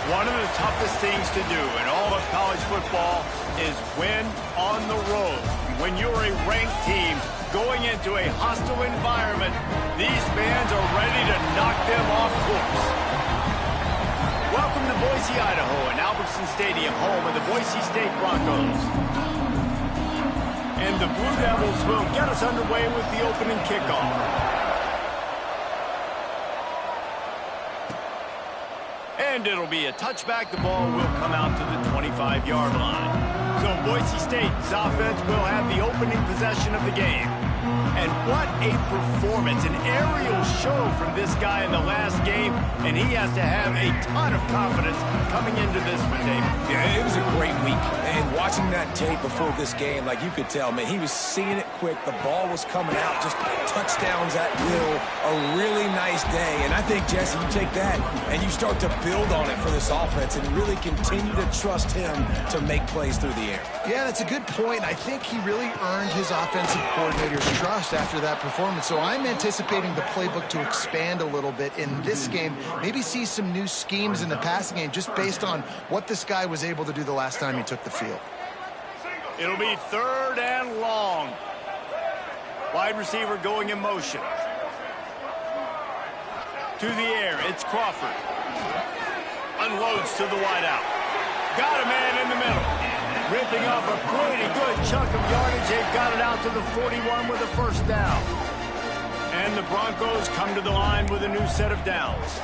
One of the toughest things to do in all of college football is win on the road. When you're a ranked team going into a hostile environment, these fans are ready to knock them off course. Welcome to Boise, Idaho, and Albertson Stadium, home of the Boise State Broncos. And the Blue Devils will get us underway with the opening kickoff. And it'll be a touchback. The ball will come out to the 25-yard line. So Boise State's offense will have the opening possession of the game. And what a performance, an aerial show from this guy in the last game, and he has to have a ton of confidence coming into this one, David. Yeah, it was a great week, and watching that tape before this game, like you could tell, man, he was seeing it quick. The ball was coming out, just touchdowns at will. A really nice day, and I think, Jesse, you take that and you start to build on it for this offense and really continue to trust him to make plays through the air. Yeah, that's a good point. I think he really earned his offensive coordinator's trust after that performance. So I'm anticipating the playbook to expand a little bit in this game. Maybe see some new schemes in the passing game just based on what this guy was able to do the last time he took the field. It'll be 3rd and long. Wide receiver going in motion. To the air, it's Crawford. Unloads to the wideout. Got a man in the middle. Ripping off a pretty good chunk of yardage. They've got it out to the 41 with a first down. And the Broncos come to the line with a new set of downs.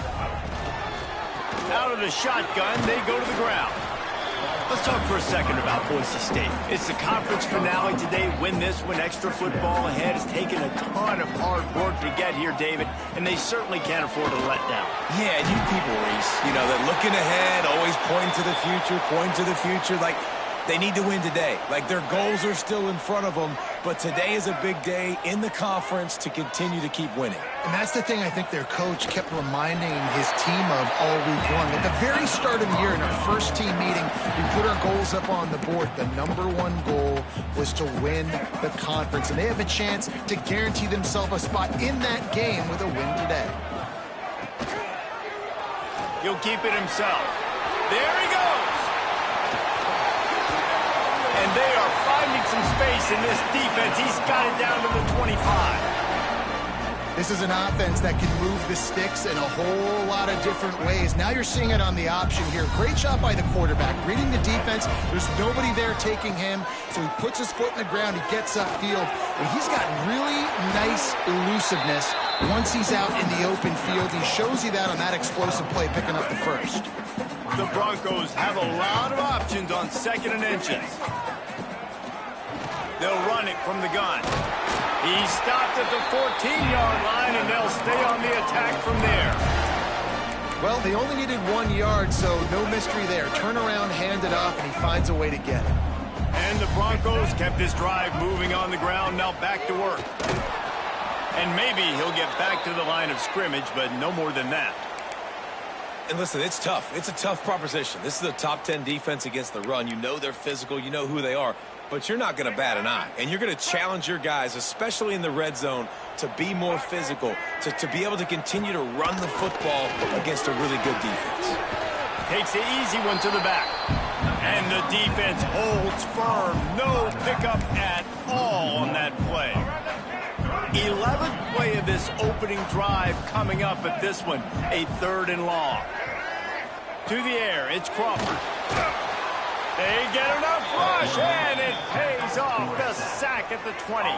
Out of the shotgun, they go to the ground. Let's talk for a second about Boise State. It's the conference finale today. Win this one, extra football ahead. It's taken a ton of hard work to get here, David, and they certainly can't afford to let down. Yeah, you people, Reese, you know, they're looking ahead, always pointing to the future, like, they need to win today. Like, their goals are still in front of them, but today is a big day in the conference to continue to keep winning. And that's the thing I think their coach kept reminding his team of all week long. At the very start of the year, in our first team meeting, we put our goals up on the board. The #1 goal was to win the conference, and they have a chance to guarantee themselves a spot in that game with a win today. He'll keep it himself. There he goes. And they are finding some space in this defense. He's got it down to the 25. This is an offense that can move the sticks in a whole lot of different ways. Now you're seeing it on the option here. Great job by the quarterback. Reading the defense, there's nobody there taking him, so he puts his foot in the ground, he gets upfield, and he's got really nice elusiveness once he's out in the open field. He shows you that on that explosive play, picking up the first. The Broncos have a lot of options on 2nd and inches. They'll run it from the gun. He stopped at the 14-yard line, and they'll stay on the attack from there. Well, they only needed 1 yard, so no mystery there. Turn around, hand it off, and he finds a way to get it. And the Broncos kept this drive moving on the ground. Now back to work. And maybe he'll get back to the line of scrimmage, but no more than that. And listen, it's tough. It's a tough proposition. This is a top 10 defense against the run. You know they're physical. You know who they are. But you're not going to bat an eye. And you're going to challenge your guys, especially in the red zone, to be more physical, to be able to continue to run the football against a really good defense. Takes the easy one to the back. And the defense holds firm. No pickup at all on that play. 11th play of this opening drive coming up at this one, a 3rd and long. To the air, it's Crawford. They get enough rush, and it pays off. The sack at the 20.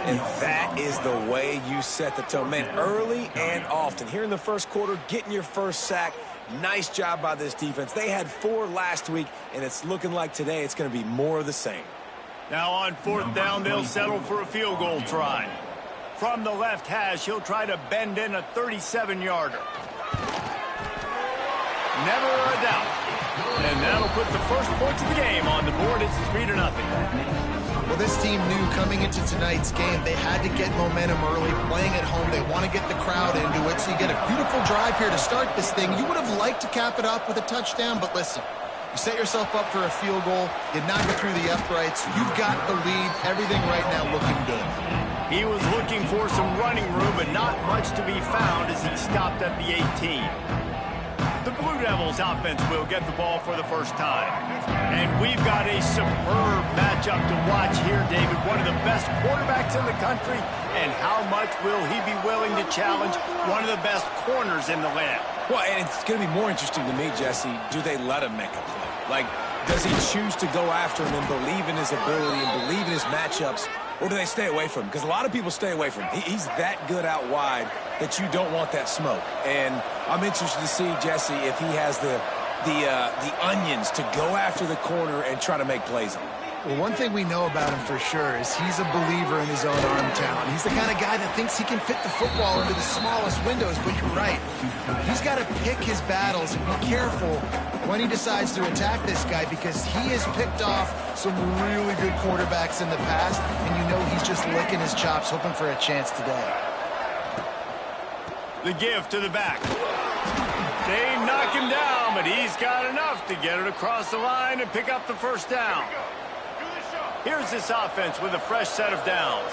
And that is the way you set the tone. Man, early and often. Here in the first quarter, getting your first sack. Nice job by this defense. They had 4 last week, and it's looking like today it's going to be more of the same. Now on 4th down, they'll settle for a field goal try. From the left hash, he'll try to bend in a 37-yarder. Never a doubt. And that'll put the first points of the game on the board. It's 3-0. Well, this team knew coming into tonight's game they had to get momentum early, playing at home. They want to get the crowd into it, so you get a beautiful drive here to start this thing. You would have liked to cap it off with a touchdown, but listen, you set yourself up for a field goal. You knock it through the uprights. You've got the lead. Everything right now looking good. He was looking for some running room, but not much to be found as he stopped at the 18. The Blue Devils offense will get the ball for the first time. And we've got a superb matchup to watch here, David. One of the best quarterbacks in the country. And how much will he be willing to challenge one of the best corners in the land? Well, and it's going to be more interesting to me, Jesse, do they let him make a play? Like, does he choose to go after him and believe in his ability and believe in his matchups, or do they stay away from him? Because a lot of people stay away from him. He's that good out wide that you don't want that smoke. And I'm interested to see, Jesse, if he has the onions to go after the corner and try to make plays on him. Well, one thing we know about him for sure is he's a believer in his own arm talent. He's the kind of guy that thinks he can fit the football into the smallest windows, but you're right. He's got to pick his battles and be careful when he decides to attack this guy, because he has picked off some really good quarterbacks in the past, and you know he's just licking his chops, hoping for a chance today. The give to the back. They knock him down, but he's got enough to get it across the line and pick up the first down. Here's this offense with a fresh set of downs.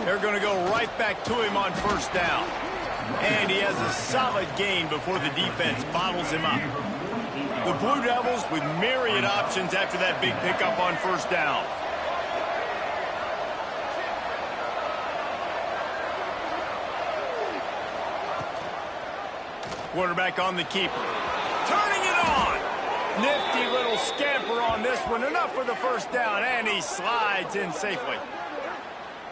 They're going to go right back to him on first down. And he has a solid gain before the defense bottles him up. The Blue Devils with myriad options after that big pickup on first down. Quarterback on the keeper. Turning it on. Nifty little scamper on this one. Enough for the first down, and he slides in safely.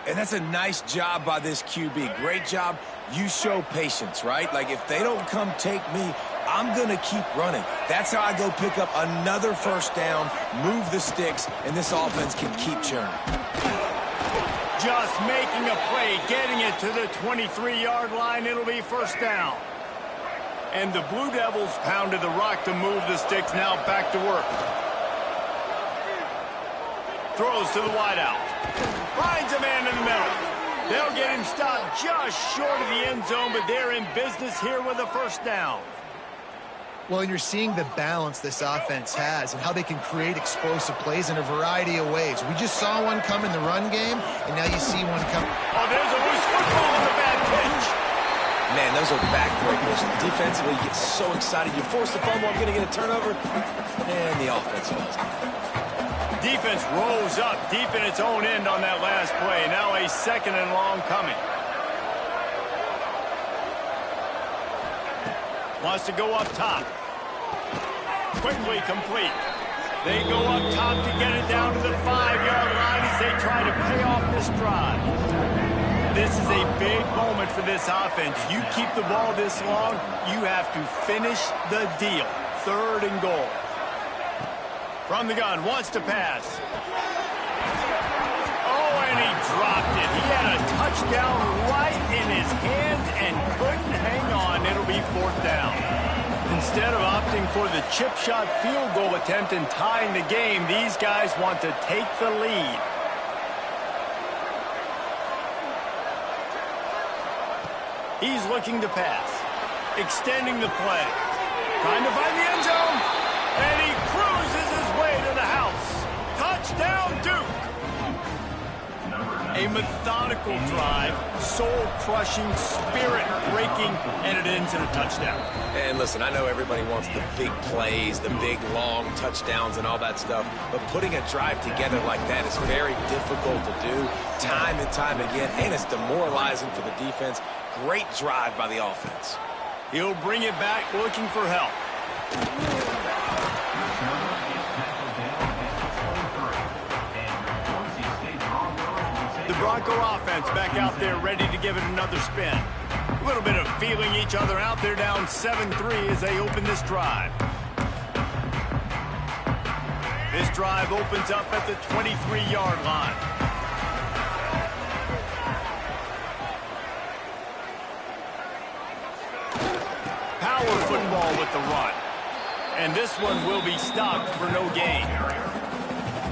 And that's a nice job by this QB. Great job. You show patience, right? Like, if they don't come take me, I'm going to keep running. That's how I go pick up another first down, move the sticks, and this offense can keep churning. Just making a play, getting it to the 23-yard line. It'll be first down. And the Blue Devils pounded the rock to move the sticks. Now back to work. Throws to the wideout. Finds a man in the middle. They'll get him stopped just short of the end zone, but they're in business here with a first down. Well, and you're seeing the balance this offense has and how they can create explosive plays in a variety of ways. We just saw one come in the run game, and now you see one come. Oh, there's a loose football on the bad pitch. Man, those are backbreakers. Defensively, you get so excited. You force the fumble, I'm going to get a turnover, and the offense falls. Defense rolls up deep in its own end on that last play. Now a second and long coming. Wants to go up top. Quickly complete. They go up top to get it down to the 5-yard line as they try to pay off this drive. This is a big moment for this offense. You keep the ball this long, you have to finish the deal. 3rd and goal. From the gun, wants to pass. Oh, and he dropped it. He had a touchdown right in his hands and couldn't hang on. It'll be 4th down. Instead of opting for the chip shot field goal attempt and tying the game, these guys want to take the lead. He's looking to pass. Extending the play. Trying to find the end zone. And he cruises his way to the house. Touchdown, Duke. A methodical drive, soul-crushing, spirit-breaking, and it ends in a touchdown. And listen, I know everybody wants the big plays, the big, long touchdowns and all that stuff, but putting a drive together like that is very difficult to do time and time again, and it's demoralizing for the defense. Great drive by the offense. He'll bring it back looking for help. The Bronco offense back out there ready to give it another spin. A little bit of feeling each other out. They're down 7-3 as they open this drive. This drive opens up at the 23-yard line. Power football with the run. And this one will be stopped for no gain.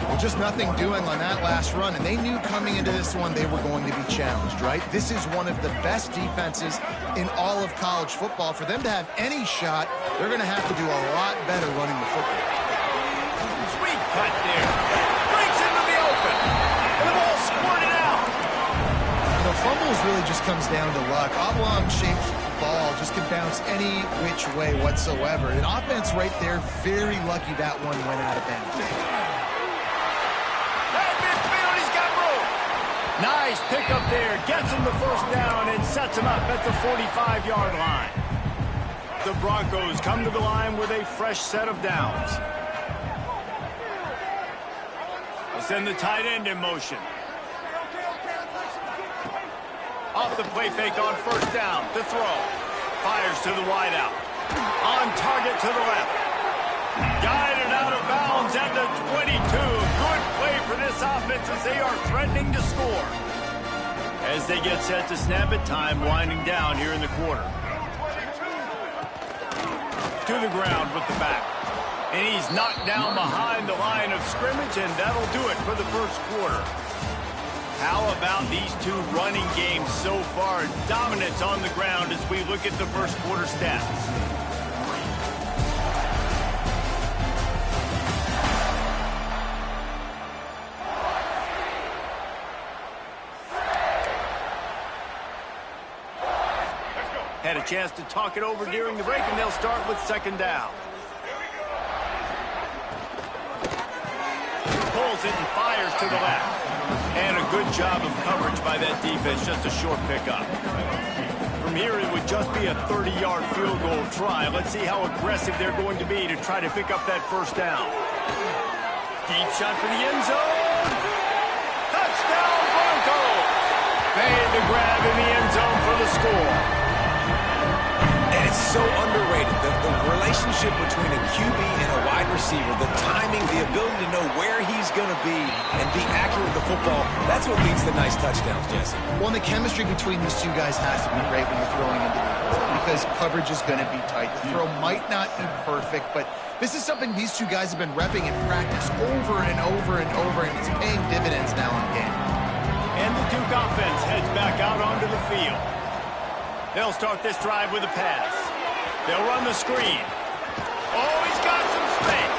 Well, just nothing doing on that last run, and they knew coming into this one they were going to be challenged, right? This is one of the best defenses in all of college football. For them to have any shot, they're going to have to do a lot better running the football. Sweet cut there. Breaks into the open. And the ball squirted out. You know, fumbles really just comes down to luck. Oblong-shaped ball just can bounce any which way whatsoever. An offense right there, very lucky that one went out of bounds. Midfield, he's got room. Nice pickup there. Gets him the first down and sets him up at the 45-yard line. The Broncos come to the line with a fresh set of downs. They'll send the tight end in motion. Off the play fake on first down. To throw. Fires to the wideout. On target to the left. Guided out of bounds at the 22. Good play for this offense as they are threatening to score. As they get set to snap it, time winding down here in the quarter. To the ground with the back. And he's knocked down behind the line of scrimmage, and that'll do it for the first quarter. How about these two running games so far? Dominance on the ground as we look at the first quarter stats. Had a chance to talk it over during the break, and they'll start with second down. Pulls it and fires to the left. And a good job of coverage by that defense, just a short pickup. From here, it would just be a 30-yard field goal try. Let's see how aggressive they're going to be to try to pick up that first down. Deep shot for the end zone. Touchdown, Broncos! Made the grab in the end zone for the score. And it's so underrated. The relationship between a QB and a wide receiver, the timing, the ability to know where he's going to be and be accurate with the football, that's what leads to nice touchdowns, Jesse. Well, and the chemistry between these two guys has to be great when you're throwing into defense because coverage is going to be tight. The throw might not be perfect, but this is something these two guys have been repping in practice over and over and over, and it's paying dividends now in game. And the Duke offense heads back out onto the field. They'll start this drive with a pass. They'll run the screen. Oh, he's got some space.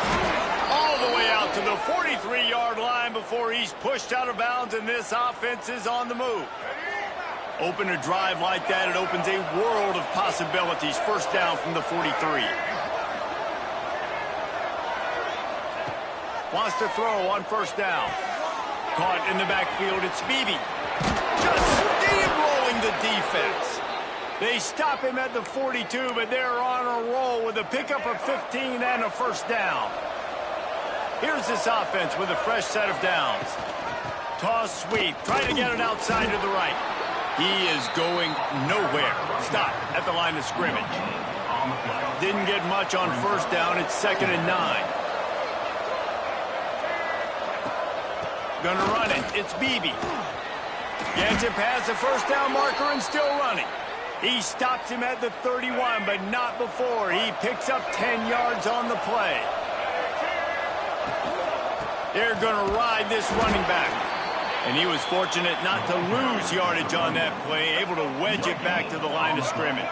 All the way out to the 43-yard line before he's pushed out of bounds, and this offense is on the move. Open a drive like that, it opens a world of possibilities. First down from the 43. Wants to throw on first down. Caught in the backfield, it's Beebe. Just steamrolling the defense. They stop him at the 42, but they're on a roll with a pickup of 15 and a first down. Here's this offense with a fresh set of downs. Toss sweep, trying to get it outside to the right. He is going nowhere. Stop at the line of scrimmage. Didn't get much on first down. It's 2nd and 9. Gonna run it. It's Beebe. Gets it past the first down marker and still running. He stops him at the 31, but not before. He picks up 10 yards on the play. They're going to ride this running back. And he was fortunate not to lose yardage on that play, able to wedge it back to the line of scrimmage.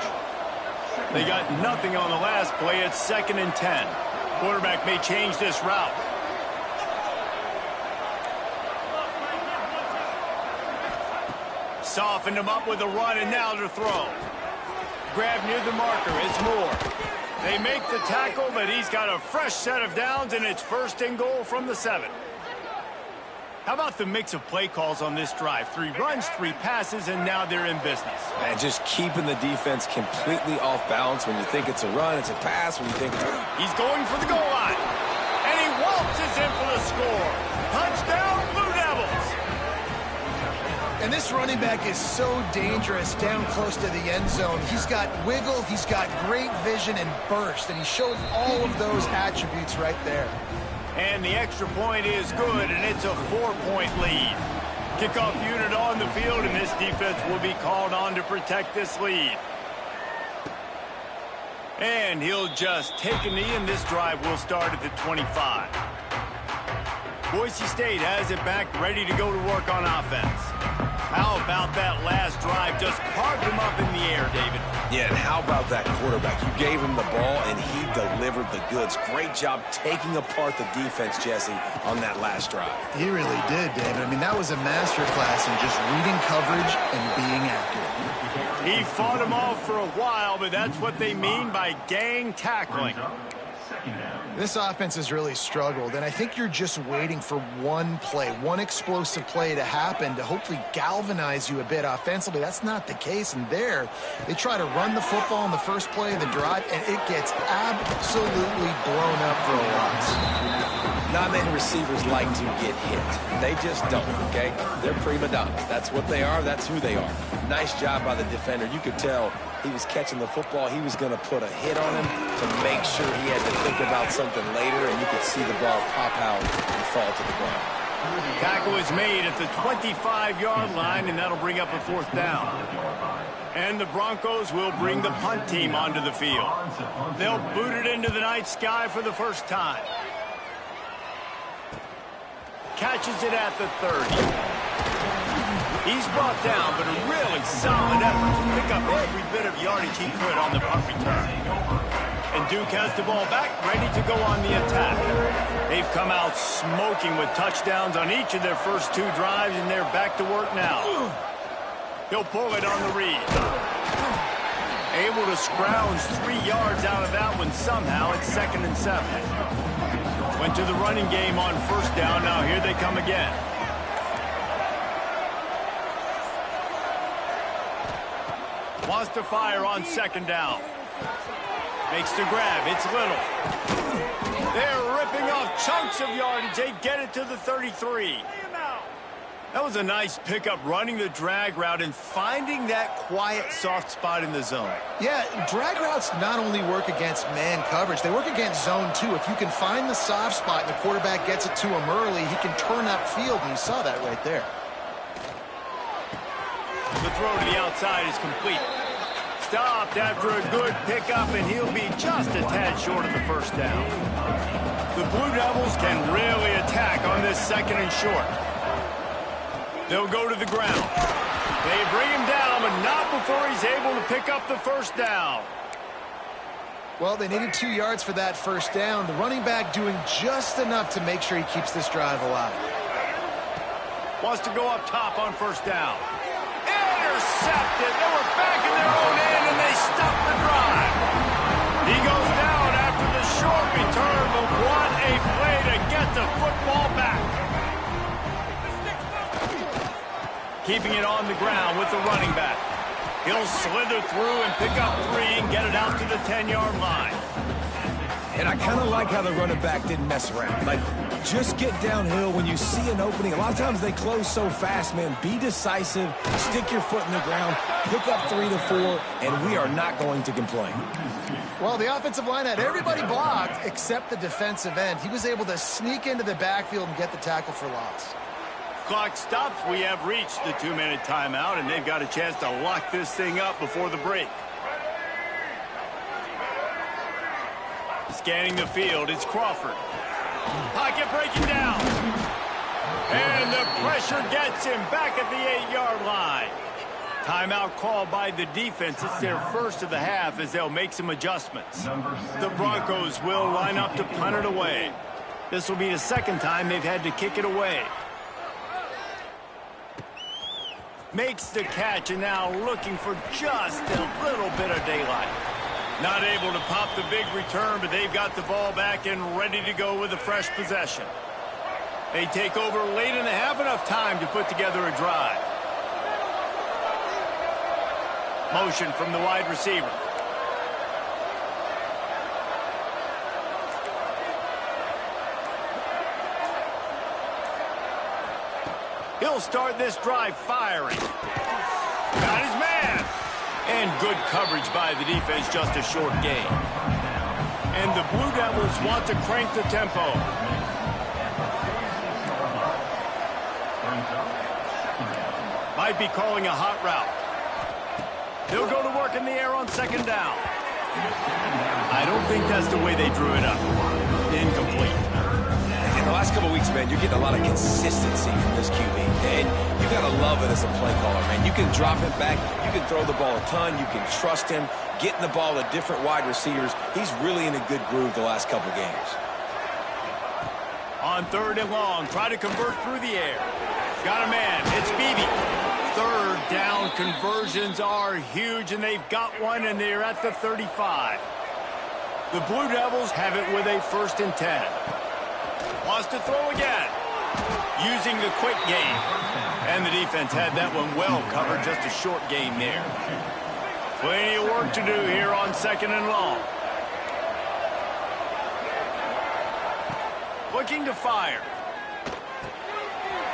They got nothing on the last play. It's 2nd and 10. Quarterback may change this route. Softened him up with a run, and now to throw. Grab near the marker. It's Moore. They make the tackle, but he's got a fresh set of downs, and it's 1st and goal from the 7. How about the mix of play calls on this drive? 3 runs, 3 passes, and now they're in business. And just keeping the defense completely off balance. When you think it's a run, it's a pass. When you think it's... He's going for the goal line. And he waltzes in for the score. Touchdown, Blue Devils. And this running back is so dangerous down close to the end zone. He's got wiggle, he's got great vision and burst, and he showed all of those attributes right there. And the extra point is good, and it's a 4-point lead. Kickoff unit on the field, and this defense will be called on to protect this lead. And he'll just take a knee, and this drive will start at the 25. Boise State has it back, ready to go to work on offense. How about that last drive? Just carved him up in the air, David. Yeah, and how about that quarterback? You gave him the ball, and he delivered the goods. Great job taking apart the defense, Jesse, on that last drive. He really did, David. I mean, that was a masterclass in just reading coverage and being accurate. He fought him off for a while, but that's what they mean by gang tackling. This offense has really struggled, and I think you're just waiting for one play, one explosive play to happen to hopefully galvanize you a bit offensively. That's not the case, and there, they try to run the football in the first play of the drive, and it gets absolutely blown up for a loss. Not many receivers like to get hit. They just don't, okay? They're prima donnas. That's what they are. That's who they are. Nice job by the defender. You could tell he was catching the football. He was going to put a hit on him to make sure he had to think about something later, and you could see the ball pop out and fall to the ground. Tackle is made at the 25-yard line, and that'll bring up a 4th down. And the Broncos will bring the punt team onto the field. They'll boot it into the night sky for the first time. Catches it at the 30. He's brought down, but a really solid effort to pick up every bit of yardage he could on the punt return. And Duke has the ball back, ready to go on the attack. They've come out smoking with touchdowns on each of their first 2 drives, and they're back to work now. He'll pull it on the read. Able to scrounge 3 yards out of that one somehow. It's 2nd and 7. Went to the running game on 1st down. Now here they come again. Wants to fire on 2nd down. Makes the grab. It's Little. They're ripping off chunks of yardage. They get it to the 33. That was a nice pickup, running the drag route and finding that quiet, soft spot in the zone. Yeah, drag routes not only work against man coverage, they work against zone too. If you can find the soft spot and the quarterback gets it to him early, he can turn upfield, and you saw that right there. The throw to the outside is complete. Stopped after a good pickup, and he'll be just a tad short of the 1st down. The Blue Devils can really attack on this 2nd and short. They'll go to the ground. They bring him down, but not before he's able to pick up the 1st down. Well, they needed 2 yards for that 1st down. The running back doing just enough to make sure he keeps this drive alive. Wants to go up top on 1st down. Intercepted. They were back in their own end, and they stopped the drive. He goes down after the short return, but what a play to get the football back. Keeping it on the ground with the running back. He'll slither through and pick up 3 and get it out to the 10-yard line. And I kind of like how the running back didn't mess around. Like, just get downhill when you see an opening. A lot of times they close so fast, man. Be decisive, stick your foot in the ground, pick up 3 to 4, and we are not going to complain. Well, the offensive line had everybody blocked except the defensive end. He was able to sneak into the backfield and get the tackle for loss. Clock stops. We have reached the 2-minute timeout, and they've got a chance to lock this thing up before the break. Scanning the field, it's Crawford. Pocket breaking down. And the pressure gets him back at the 8-yard line. Timeout called by the defense. It's their first of the half as they'll make some adjustments. The Broncos will line up to punt it away. This will be the 2nd time they've had to kick it away. Makes the catch, and now looking for just a little bit of daylight. Not able to pop the big return, but they've got the ball back and ready to go with a fresh possession. They take over late in the half, enough time to put together a drive. Motion from the wide receiver. He'll start this drive firing. Got his man. And good coverage by the defense, just a short gain. And the Blue Devils want to crank the tempo. Might be calling a hot route. They'll go to work in the air on 2nd down. I don't think that's the way they drew it up. Incomplete. In the last couple weeks, man, you're getting a lot of consistency from this QB. And you got to love it as a play caller, man. You can drop it back. You can throw the ball a ton. You can trust him, getting the ball to different wide receivers. He's really in a good groove the last couple games. On 3rd and long, try to convert through the air. Got a man. It's Beebe. 3rd down conversions are huge, and they've got one, and they're at the 35. The Blue Devils have it with a 1st and 10. Wants to throw again. Using the quick game. And the defense had that one well covered. Just a short game there. Plenty of work to do here on 2nd and long. Looking to fire.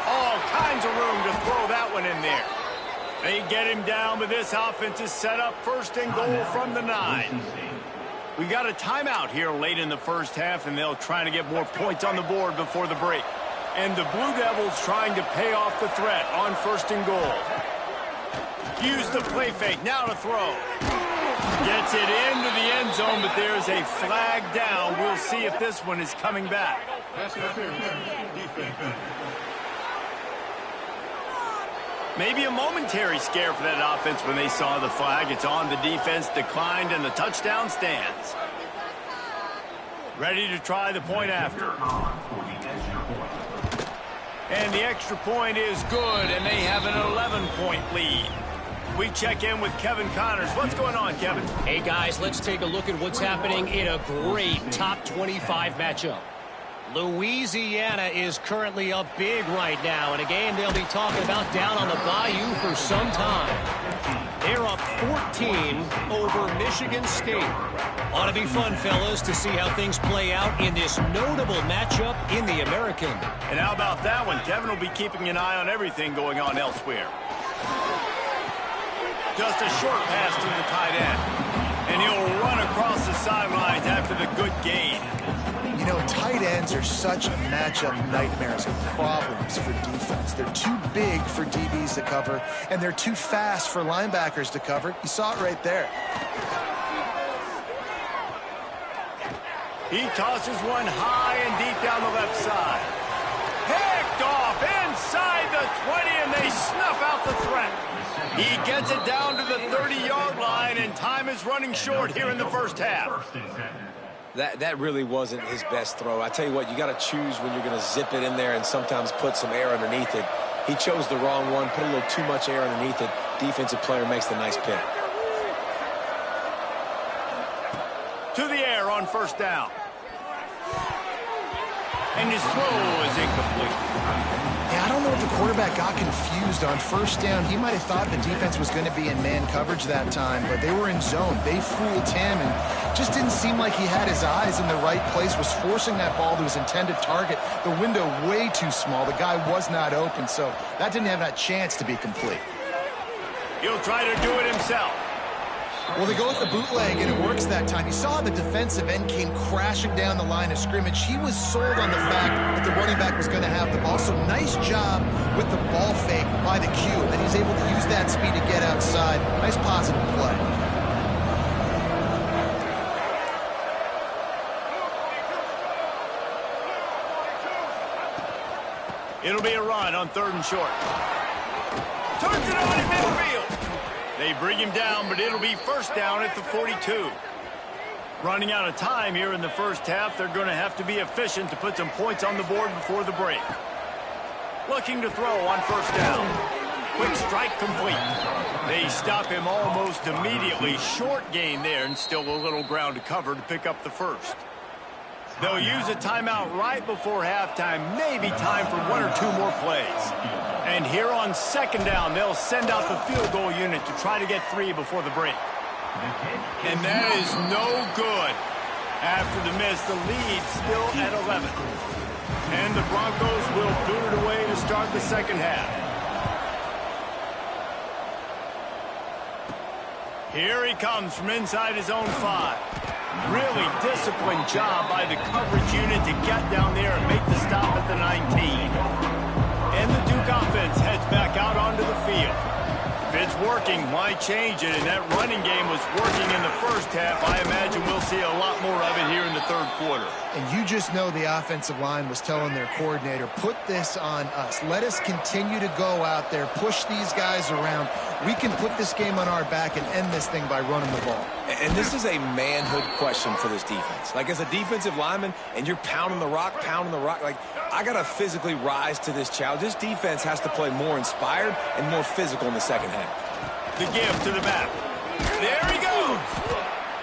All kinds of room to throw that one in there. They get him down, but this offense is set up 1st and goal from the 9. We got a timeout here late in the 1st half, and they'll try to get more points on the board before the break. And the Blue Devils trying to pay off the threat on 1st and goal. Use the play fake, now to throw. Gets it into the end zone, but there's a flag down. We'll see if this one is coming back. Maybe a momentary scare for that offense when they saw the flag. It's on, the defense declined, and the touchdown stands. Ready to try the point after. And the extra point is good, and they have an 11-point lead. We check in with Kevin Connors. What's going on, Kevin? Hey, guys, let's take a look at what's happening in a great top 25 matchup. Louisiana is currently up big right now in a game they'll be talking about down on the Bayou for some time. They're up 14 over Michigan State. Ought to be fun, fellas, to see how things play out in this notable matchup in the American. And how about that one? Kevin will be keeping an eye on everything going on elsewhere. Just a short pass to the tight end. And he'll run across the sidelines after the good gain. You know, tight ends are such matchup nightmares and problems for defense. They're too big for DBs to cover, and they're too fast for linebackers to cover. You saw it right there. He tosses one high and deep down the left side. Picked off inside the 20, and they snuff out the threat. He gets it down to the 30-yard line, and time is running short here in the 1st half. That really wasn't his best throw. I tell you what, you got to choose when you're going to zip it in there and sometimes put some air underneath it. He chose the wrong one, put a little too much air underneath it. Defensive player makes the nice pick. To the air on 1st down. And his throw is incomplete. Yeah, I don't know if the quarterback got confused on 1st down. He might have thought the defense was going to be in man coverage that time, but they were in zone. They fooled him and just didn't seem like he had his eyes in the right place, was forcing that ball to his intended target. The window way too small. The guy was not open, so that didn't have that chance to be complete. He'll try to do it himself. Well, they go with the bootleg, and it works that time. You saw the defensive end came crashing down the line of scrimmage. He was sold on the fact that the running back was going to have the ball. So nice job with the ball fake by the Q. And then he's able to use that speed to get outside. Nice positive play. It'll be a run on 3rd and short. Turns it on in midfield. They bring him down, but it'll be 1st down at the 42. Running out of time here in the 1st half. They're going to have to be efficient to put some points on the board before the break. Looking to throw on 1st down. Quick strike complete. They stop him almost immediately. Short gain there, and still a little ground to cover to pick up the 1st. They'll use a timeout right before halftime. Maybe time for 1 or 2 more plays. And here on 2nd down, they'll send out the field goal unit to try to get 3 before the break. And that is no good. After the miss, the lead still at 11. And the Broncos will boot it away to start the 2nd half. Here he comes from inside his own 5. Really disciplined job by the coverage unit to get down there and make the stop at the 19. And the Duke offense heads back out onto the field. If it's working, thinking, why change it? And that running game was working in the first half. I imagine we'll see a lot more of it here in the third quarter. And you just know the offensive line was telling their coordinator, put this on us. Let us continue to go out there, push these guys around. We can put this game on our back and end this thing by running the ball. And this is a manhood question for this defense. Like, as a defensive lineman, and you're pounding the rock, like, I got to physically rise to this challenge. This defense has to play more inspired and more physical in the second half. The give to the back. There he goes.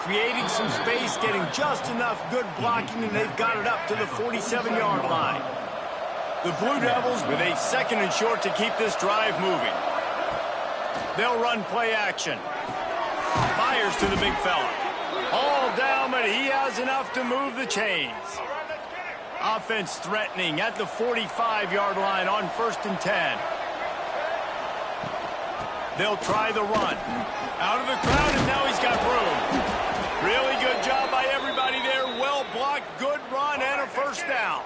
Creating some space, getting just enough good blocking, and they've got it up to the 47-yard line. The Blue Devils with a second and short to keep this drive moving. They'll run play action. Fires to the big fella. All down, but he has enough to move the chains. Offense threatening at the 45-yard line on 1st and 10. They'll try the run. Out of the crowd, and now he's got room. Really good job by everybody there. Well blocked, good run, and a first down.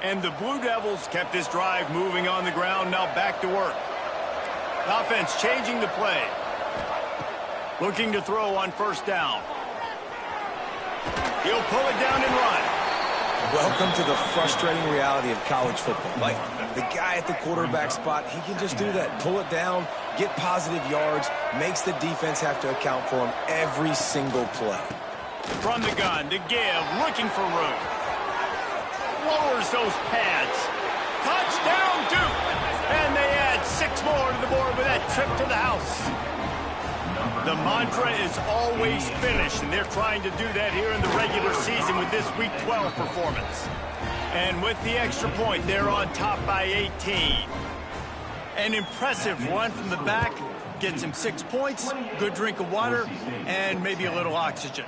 And the Blue Devils kept this drive moving on the ground. Now back to work. Offense changing the play. Looking to throw on 1st down. He'll pull it down and run. Welcome to the frustrating reality of college football. Like, the guy at the quarterback spot, he can just do that. Pull it down, get positive yards, makes the defense have to account for him every single play. From the gun to give, looking for room. Lowers those pads. Touchdown, Duke! And they add 6 more to the board with that trip to the house. The mantra is always finish, and they're trying to do that here in the regular season with this Week 12 performance. And with the extra point, they're on top by 18. An impressive run from the back. Gets him 6 points, good drink of water, and maybe a little oxygen.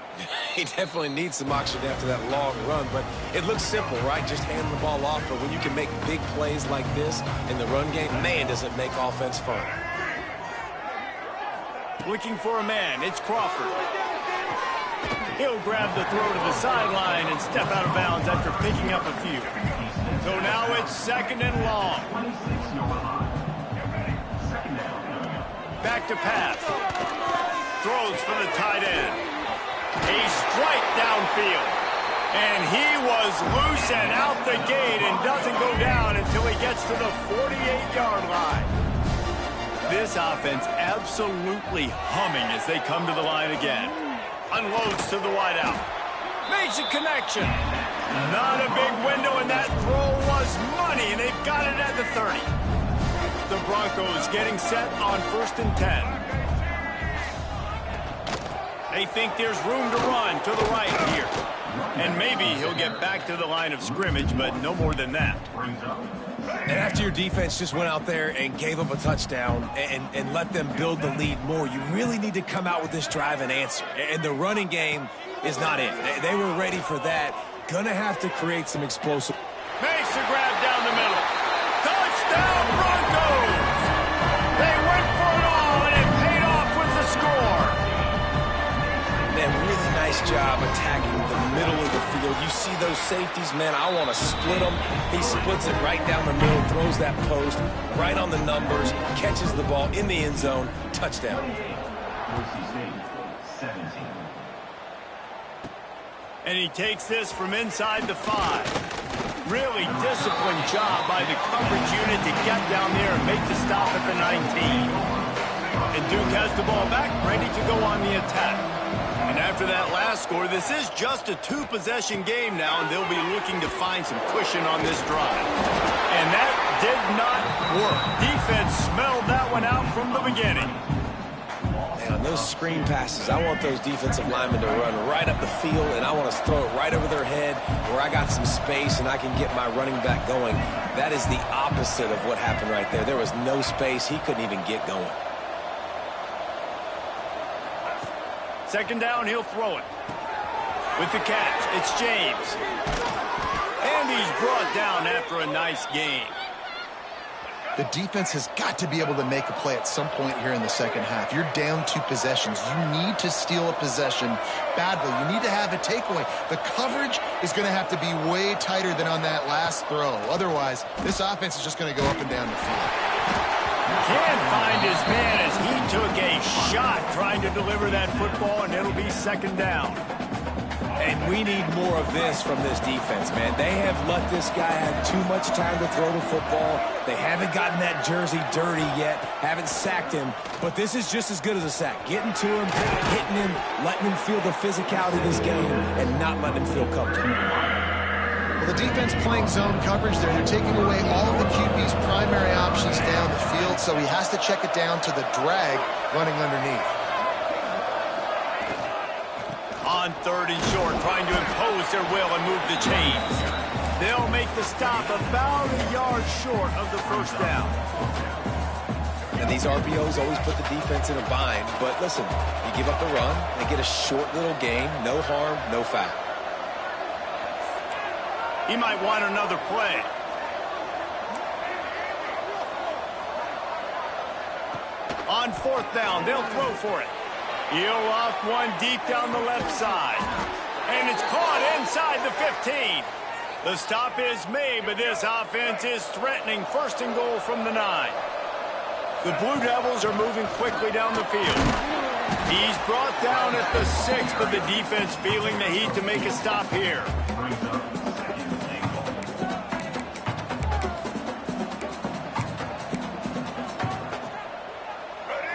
He definitely needs some oxygen after that long run, but it looks simple, right? Just hand the ball off, but when you can make big plays like this in the run game, man, does it make offense fun. Looking for a man, it's Crawford. He'll grab the throw to the sideline and step out of bounds after picking up a few. So now it's 2nd and long. Back to pass. Throws for the tight end. A strike downfield. And he was loose and out the gate and doesn't go down until he gets to the 48-yard line. This offense absolutely humming as they come to the line again. Unloads to the wideout. Makes a connection. Not a big window, and that throw was money, and they've got it at the 30. The Broncos getting set on 1st and 10. They think there's room to run to the right here. And maybe he'll get back to the line of scrimmage, but no more than that. And after your defense just went out there and gave up a touchdown and let them build the lead more, you really need to come out with this drive and answer. And the running game is not it. They were ready for that. Gonna have to create some explosive. Makes the grab down the middle. Touchdown, Broncos! They went for it all, and it paid off with the score. Man, really nice job attacking the middle of the field. You see those safeties, man, I want to split them. He splits it right down the middle, throws that post right on the numbers, catches the ball in the end zone, touchdown. And he takes this from inside the 5. Really disciplined job by the coverage unit to get down there and make the stop at the 19. And Duke has the ball back, ready to go on the attack. And after that last score, this is just a 2-possession game now, and they'll be looking to find some cushion on this drive. And that did not work. Defense smelled that one out from the beginning. On those screen passes, I want those defensive linemen to run right up the field, and I want to throw it right over their head where I got some space and I can get my running back going. That is the opposite of what happened right there. There was no space. He couldn't even get going. 2nd down, he'll throw it. With the catch, it's James. And he's brought down after a nice gain. The defense has got to be able to make a play at some point here in the second half. You're down 2 possessions. You need to steal a possession badly. You need to have a takeaway. The coverage is going to have to be way tighter than on that last throw. Otherwise, this offense is just going to go up and down the field. Can't find his man as he took a shot trying to deliver that football, and it'll be second down. And we need more of this from this defense, man. They have let this guy have too much time to throw the football. They haven't gotten that jersey dirty yet, haven't sacked him. But this is just as good as a sack. Getting to him, hitting him, letting him feel the physicality of this game, and not letting him feel comfortable. Well, the defense playing zone coverage there. They're taking away all of the QB's primary options down the field, so he has to check it down to the drag running underneath. On third and short, trying to impose their will and move the chains. They'll make the stop about a yard short of the first down. And these RPOs always put the defense in a bind. But listen, you give up the run and get a short little gain, no harm, no foul. He might want another play. On fourth down, they'll throw for it. He'll loft one deep down the left side. And it's caught inside the 15. The stop is made, but this offense is threatening first and goal from the 9. The Blue Devils are moving quickly down the field. He's brought down at the 6, but the defense feeling the heat to make a stop here.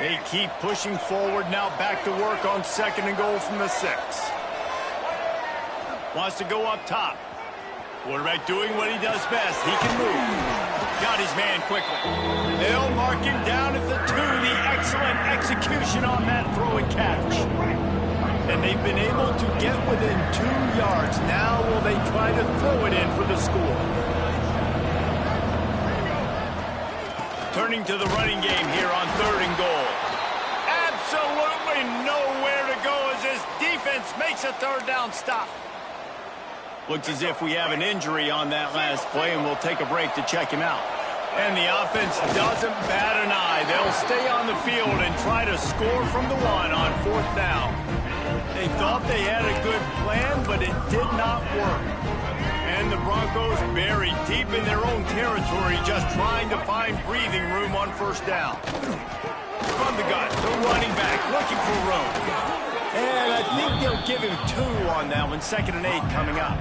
They keep pushing forward, now back to work on second and goal from the 6. Wants to go up top. Quarterback doing what he does best. He can move. Got his man quickly. They'll mark him down at the 2. The excellent execution on that throw and catch. And they've been able to get within 2 yards. Now will they try to throw it in for the score? Turning to the running game here on third and goal. Absolutely nowhere to go as this defense makes a third down stop. Looks as if we have an injury on that last play, and we'll take a break to check him out. And the offense doesn't bat an eye. They'll stay on the field and try to score from the 1 on fourth down. They thought they had a good plan, but it did not work. And the Broncos buried deep in their own territory, just trying to find breathing room on first down. From the gun, the running back looking for room. And I think they'll give him 2 on that one. Second and 8 coming up.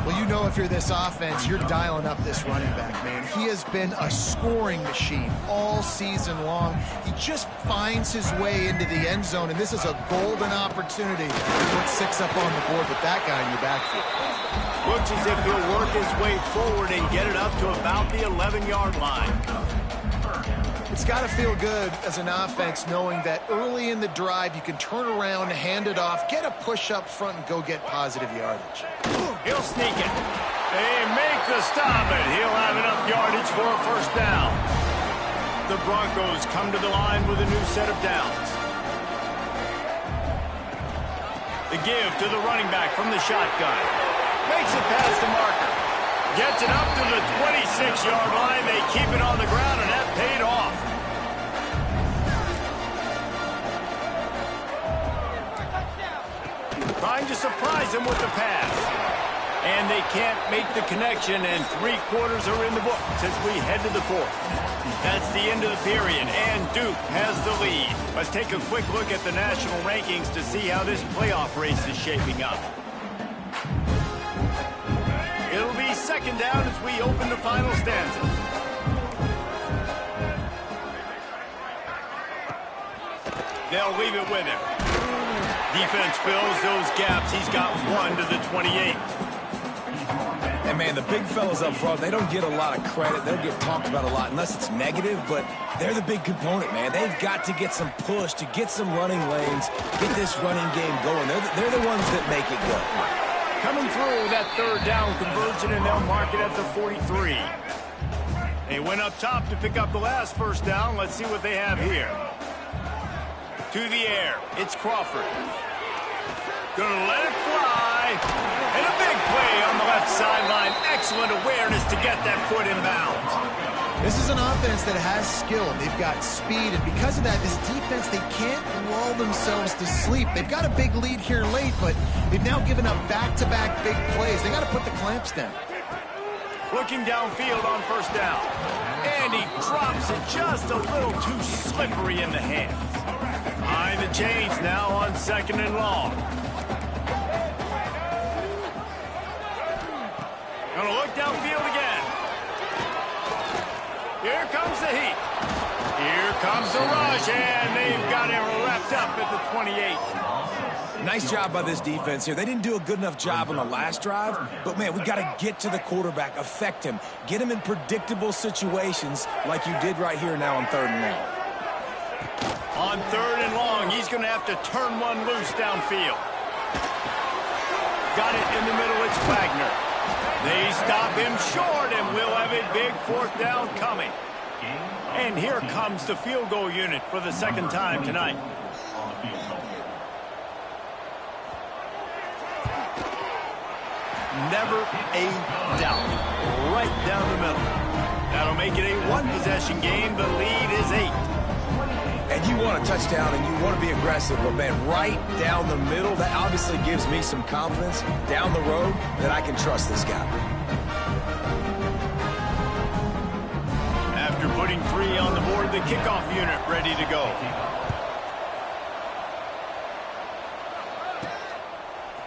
Well, you know if you're this offense, you're dialing up this running back, man. He has been a scoring machine all season long. He just finds his way into the end zone, and this is a golden opportunity to put 6 up on the board with that guy in your backfield. Looks as if he'll work his way forward and get it up to about the 11-yard line. It's got to feel good as an offense knowing that early in the drive you can turn around, hand it off, get a push up front, and go get positive yardage. He'll sneak it. They make the stop, and he'll have enough yardage for a first down. The Broncos come to the line with a new set of downs. The give to the running back from the shotgun. Makes it past the marker. Gets it up to the 26-yard line. They keep it on the ground, and that paid off. Trying to surprise him with the pass. And they can't make the connection, and 3 quarters are in the books as we head to the 4th. That's the end of the period, and Duke has the lead. Let's take a quick look at the national rankings to see how this playoff race is shaping up. It'll be second down as we open the final stanza. They'll leave it with him. Defense fills those gaps. He's got 1 to the 28. And, man, the big fellas up front, they don't get a lot of credit. They'll get talked about a lot unless it's negative, but they're the big component, man. They've got to get some push, to get some running lanes, get this running game going. They're the ones that make it go. Coming through that third down conversion, and they'll mark it at the 43. They went up top to pick up the last first down. Let's see what they have here. To the air, it's Crawford. Gonna let it fly. And a big play on the left sideline. Excellent awareness to get that foot in bounds. This is an offense that has skill. They've got speed, and because of that, this defense, they can't lull themselves to sleep. They've got a big lead here late, but they've now given up back-to-back big plays. They got to put the clamps down. Looking downfield on first down. And he drops it just a little too slippery in the hands. Behind the chains now on 2nd and long. Gonna look downfield again. Here comes the heat. Here comes the rush, and they've got him wrapped up at the 28. Nice job by this defense here. They didn't do a good enough job on the last drive, but, man, we got to get to the quarterback, affect him, get him in predictable situations like you did right here now on 3rd and long. On 3rd and long, he's going to have to turn one loose downfield. Got it in the middle. It's Wagner. They stop him short, and we'll have a big 4th down coming. And here comes the field goal unit for the 2nd time tonight. Never a doubt. Right down the middle. That'll make it a 1-possession game. The lead is 8. And you want a touchdown and you want to be aggressive, but, man, right down the middle, that obviously gives me some confidence down the road that I can trust this guy. After putting 3 on the board, the kickoff unit ready to go.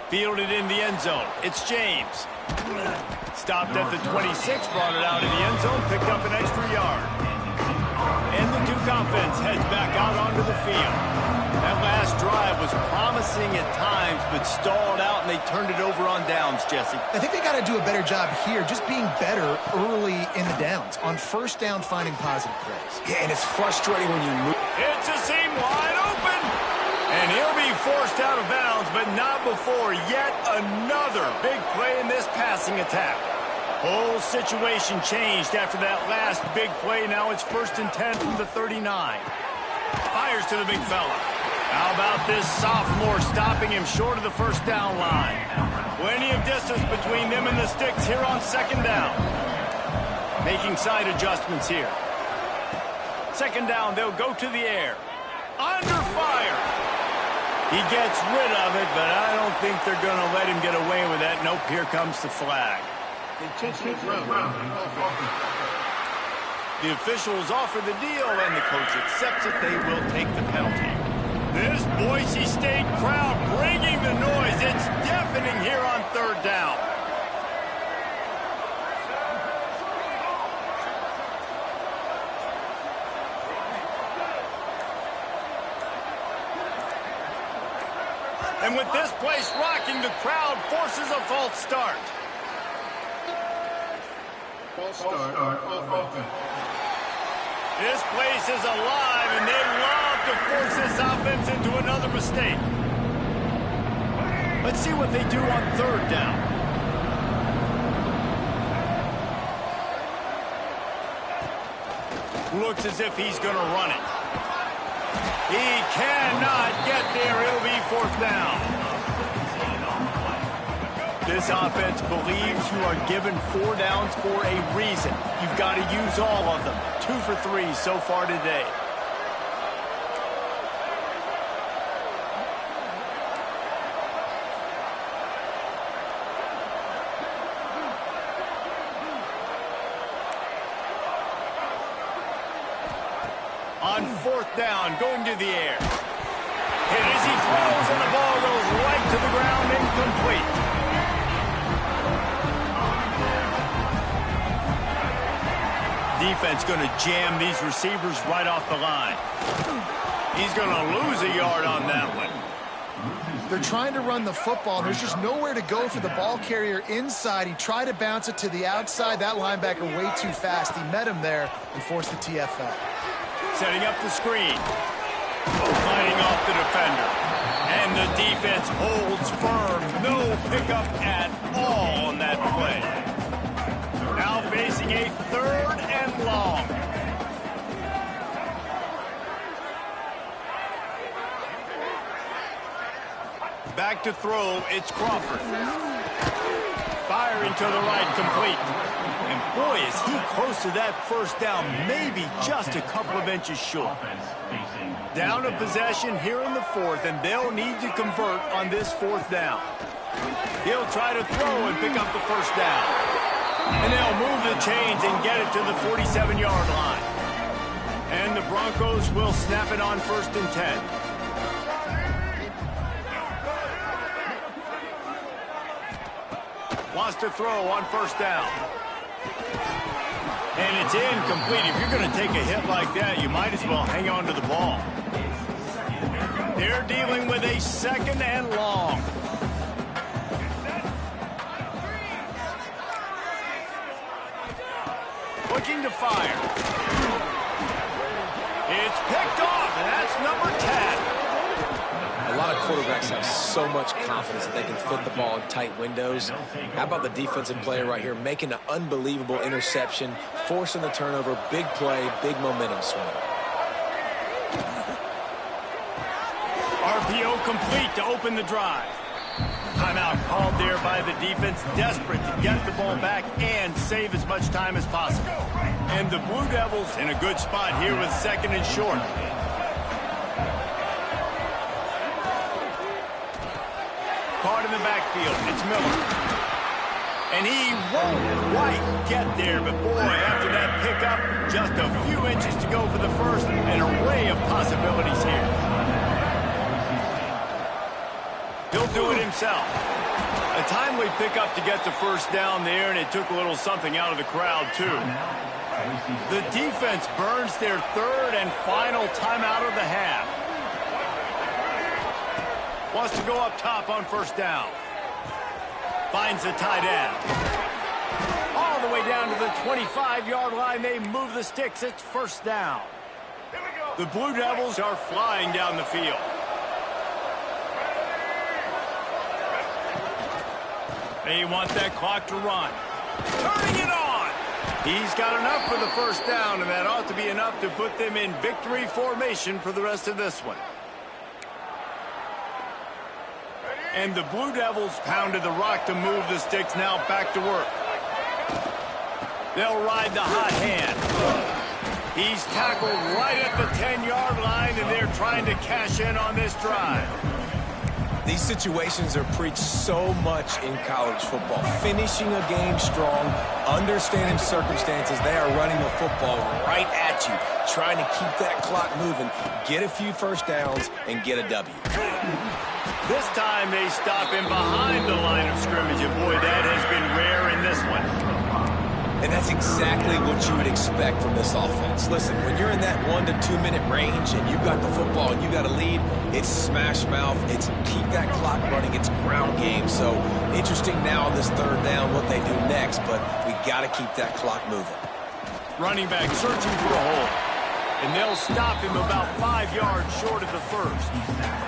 Fielded in the end zone. It's James. Stopped at the 26, brought it out of the end zone, picked up an extra yard. And the Duke offense heads back out onto the field. That last drive was promising at times, but stalled out, and they turned it over on downs, Jesse. I think they got to do a better job here, just being better early in the downs. On first down, finding positive plays. Yeah, and it's frustrating when you move. It's a seam wide open. And he'll be forced out of bounds, but not before yet another big play in this passing attack. Whole situation changed after that last big play. Now it's 1st and 10 from the 39. Fires to the big fella. How about this sophomore stopping him short of the 1st down line? Plenty of distance between them and the sticks here on 2nd down. Making side adjustments here. 2nd down, they'll go to the air. Under fire. He gets rid of it, but I don't think they're going to let him get away with that. Nope, here comes the flag. The officials offer the deal, and the coach accepts it. They will take the penalty. This Boise State crowd bringing the noise. It's deafening here on 3rd down. And with this place rocking, the crowd forces a false start. False start, offense. This place is alive, and they love to force this offense into another mistake. Let's see what they do on 3rd down. Looks as if he's going to run it. He cannot get there. It'll be 4th down. This offense believes you are given 4 downs for a reason. You've got to use all of them. 2 for 3 so far today. On 4th down, going to the air. Hit as he throws, and the ball goes right to the ground, incomplete. Defense going to jam these receivers right off the line. He's going to lose a yard on that one. They're trying to run the football. There's just nowhere to go for the ball carrier inside. He tried to bounce it to the outside. That linebacker way too fast. He met him there and forced the TFL. Setting up the screen. Fighting off the defender. And the defense holds firm. No pickup at all on that play. Now facing a 3rd and long. Back to throw, it's Crawford. Firing to the right, complete. And boy, is he close to that 1st down, maybe just a couple of inches short. Down a possession here in the 4th, and they'll need to convert on this 4th down. He'll try to throw and pick up the 1st down. And they'll move the chains and get it to the 47-yard line. And the Broncos will snap it on 1st and 10. Wants to throw on 1st down. And it's incomplete. If you're going to take a hit like that, you might as well hang on to the ball. They're dealing with a 2nd and long. Looking to fire. It's picked off, and that's number 10. A lot of quarterbacks have so much confidence that they can fit the ball in tight windows. How about the defensive player right here making an unbelievable interception, forcing the turnover, big play, big momentum swing. RPO complete to open the drive. Timeout called there by the defense, desperate to get the ball back and save as much time as possible. And the Blue Devils in a good spot here with 2nd and short. Caught in the backfield, it's Miller. And he won't quite get there, but boy, after that pickup, just a few inches to go for the first, an array of possibilities here. He'll do it himself. A timely pickup to get the 1st down there, and it took a little something out of the crowd, too. The defense burns their 3rd and final timeout of the half. Wants to go up top on 1st down. Finds the tight end. All the way down to the 25-yard line. They move the sticks. It's 1st down. The Blue Devils are flying down the field. They want that clock to run. Turning it on. He's got enough for the 1st down, and that ought to be enough to put them in victory formation for the rest of this one. And the Blue Devils pounded the rock to move the sticks, now back to work. They'll ride the hot hand. He's tackled right at the 10-yard line, and they're trying to cash in on this drive. These situations are preached so much in college football. Finishing a game strong, understanding circumstances. They are running the football right at you, trying to keep that clock moving, get a few 1st downs, and get a W. This time they stop him behind the line of scrimmage, and boy, that has been rare in this one. And that's exactly what you would expect from this offense. Listen, when you're in that 1 to 2 minute range and you've got the football and you got a lead, it's smash mouth, it's keep that clock running, it's ground game. So interesting now on this 3rd down what they do next, but we got to keep that clock moving. Running back searching for a hole, and they'll stop him about 5 yards short of the 1st.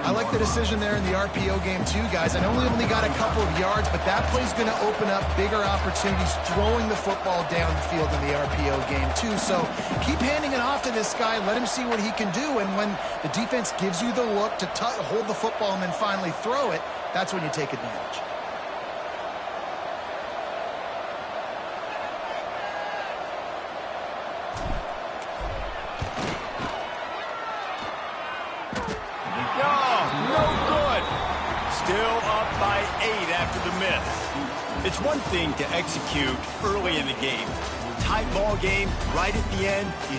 I like the decision there in the RPO game too, guys. I know we only got a couple of yards, but that play's going to open up bigger opportunities throwing the football down the field in the RPO game too. So keep handing it off to this guy. Let him see what he can do. And when the defense gives you the look to hold the football and then finally throw it, that's when you take advantage. Still up by 8 after the miss. It's one thing to execute early in the game. Tight ball game, right at the end, you